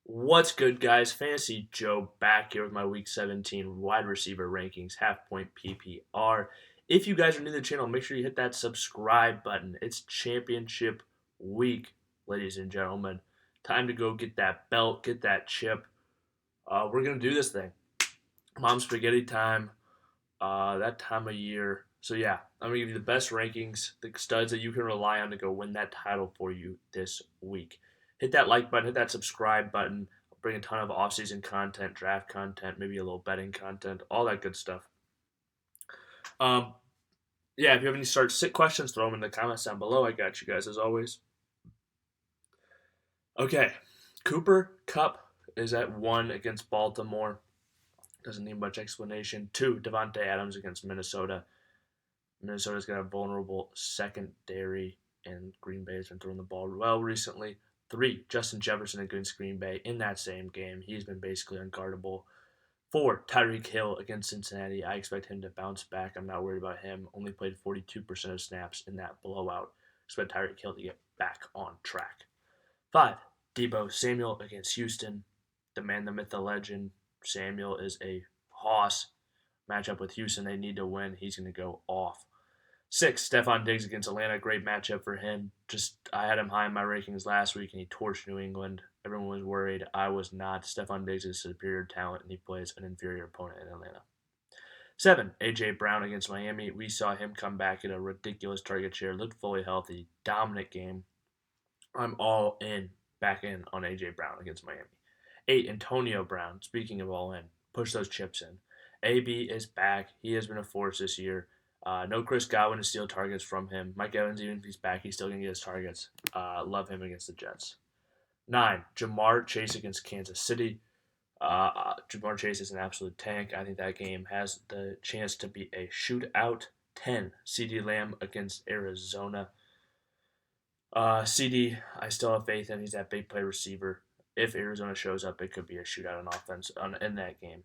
What's good, guys? Fantasy Joe back here with my Week 17 wide receiver rankings, half point PPR. If you guys are new to the channel, make sure you hit that subscribe button. It's championship week, ladies and gentlemen. Time to go get that belt, get that chip. We're going to do this thing. Mom spaghetti time, that time of year. So, yeah, I'm going to give you the best rankings, the studs that you can rely on to go win that title for you this week. Hit that like button, hit that subscribe button. I'll bring a ton of off-season content, draft content, maybe a little betting content, all that good stuff. Um, yeah, if you have any sit questions, throw them in the comments down below. I got you guys as always. Okay, Cooper Kupp is at 1 against Baltimore. Doesn't need much explanation. 2, Davante Adams against Minnesota. Minnesota's got a vulnerable secondary, and Green Bay has been throwing the ball well recently. 3, Justin Jefferson against Green Bay in that same game. He's been basically unguardable. 4, Tyreek Hill against Cincinnati. I expect him to bounce back. I'm not worried about him. Only played 42% of snaps in that blowout. Expect Tyreek Hill to get back on track. 5, Deebo Samuel against Houston. The man, the myth, the legend. Samuel is a hoss. Matchup with Houston, they need to win. He's going to go off. 6, Stefon Diggs against Atlanta. Great matchup for him. I had him high in my rankings last week, and he torched New England. Everyone was worried. I was not. Stefon Diggs is superior talent, and he plays an inferior opponent in Atlanta. 7, A.J. Brown against Miami. We saw him come back at a ridiculous target share. Looked fully healthy. Dominant game. I'm all in, back in on A.J. Brown against Miami. 8, Antonio Brown. Speaking of all in, push those chips in. AB is back. He has been a force this year. No Chris Godwin to steal targets from him. Mike Evans, even if he's back, he's still going to get his targets. Love him against the Jets. 9, Jamar Chase against Kansas City. Jamar Chase is an absolute tank. I think that game has the chance to be a shootout. 10, CeeDee Lamb against Arizona. CD, I still have faith in. He's that big play receiver. If Arizona shows up, it could be a shootout on offense in that game.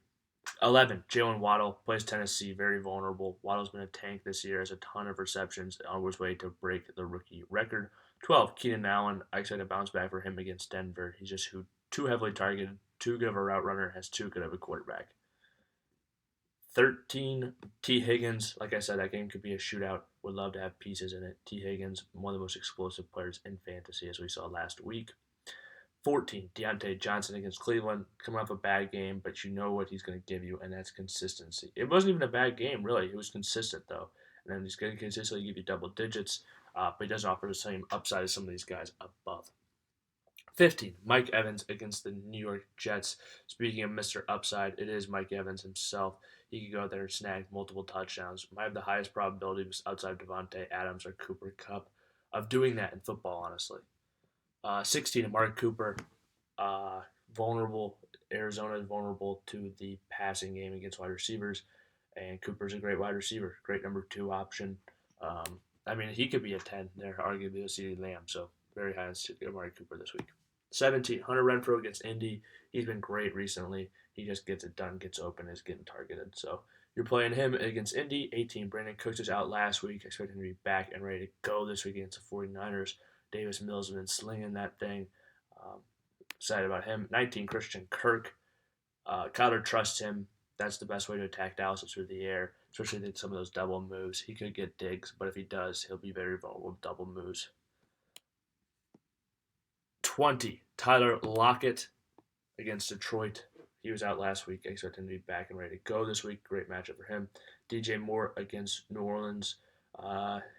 11, Jalen Waddle plays Tennessee, very vulnerable. Waddle's been a tank this year, has a ton of receptions on his way to break the rookie record. 12, Keenan Allen, I expect a bounce back for him against Denver. He's just too heavily targeted, too good of a route runner, has too good of a quarterback. 13, T. Higgins. Like I said, that game could be a shootout. Would love to have pieces in it. T. Higgins, one of the most explosive players in fantasy, as we saw last week. 14, Diontae Johnson against Cleveland. Coming off a bad game, but you know what he's going to give you, and that's consistency. It wasn't even a bad game, really. It was consistent, though. And then he's going to consistently give you double digits, but he doesn't offer the same upside as some of these guys above. 15, Mike Evans against the New York Jets. Speaking of Mr. Upside, it is Mike Evans himself. He could go out there and snag multiple touchdowns. Might have the highest probability outside Davante Adams or Cooper Kupp of doing that in football, honestly. 16, Amari Cooper. Vulnerable. Arizona is vulnerable to the passing game against wide receivers, and Cooper's a great wide receiver, great number 2 option. He could be a 10 there, arguably a CeeDee Lamb, so very high on Amari Cooper this week. 17, Hunter Renfrow against Indy. He's been great recently. He just gets it done, gets open, is getting targeted. So you're playing him against Indy. 18, Brandin Cooks was out last week. Expect him to be back and ready to go this week against the 49ers. Davis Mills has been slinging that thing. Excited about him. 19, Christian Kirk. Kyler trusts him. That's the best way to attack Dallas is through the air, especially with some of those double moves. He could get Diggs, but if he does, he'll be very vulnerable with double moves. 20, Tyler Lockett against Detroit. He was out last week. I expect him to be back and ready to go this week. Great matchup for him. DJ Moore against New Orleans.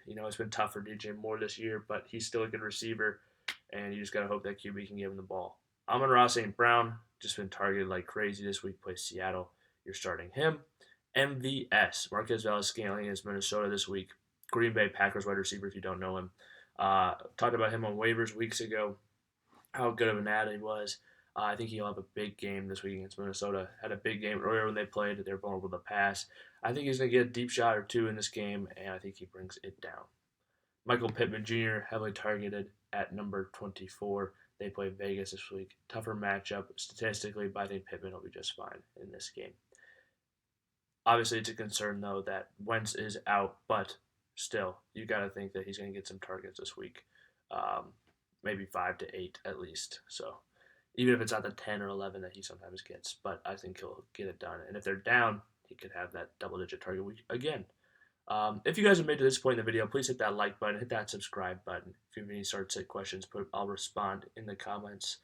It's been tough for DJ Moore this year, but he's still a good receiver, and you just got to hope that QB can give him the ball. Amon-Ra St. Brown, just been targeted like crazy this week, plays Seattle. You're starting him. MVS, Marquez Valdes-Scantling against Minnesota this week. Green Bay Packers wide receiver if you don't know him. Talked about him on waivers weeks ago, how good of an ad he was. I think he'll have a big game this week against Minnesota. Had a big game earlier when they played. They're vulnerable to pass. I think he's going to get a deep shot or 2 in this game, and I think he brings it down. Michael Pittman Jr., heavily targeted at number 24. They play Vegas this week. Tougher matchup statistically, but I think Pittman will be just fine in this game. Obviously, it's a concern, though, that Wentz is out, but still, you got to think that he's going to get some targets this week. Maybe 5 to 8 at least. So even if it's not the 10 or 11 that he sometimes gets. But I think he'll get it done. And if they're down, he could have that double-digit target week again. If you guys have made it to this point in the video, please hit that like button, hit that subscribe button. If you have any start-sit questions, I'll respond in the comments.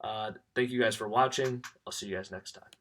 Thank you guys for watching. I'll see you guys next time.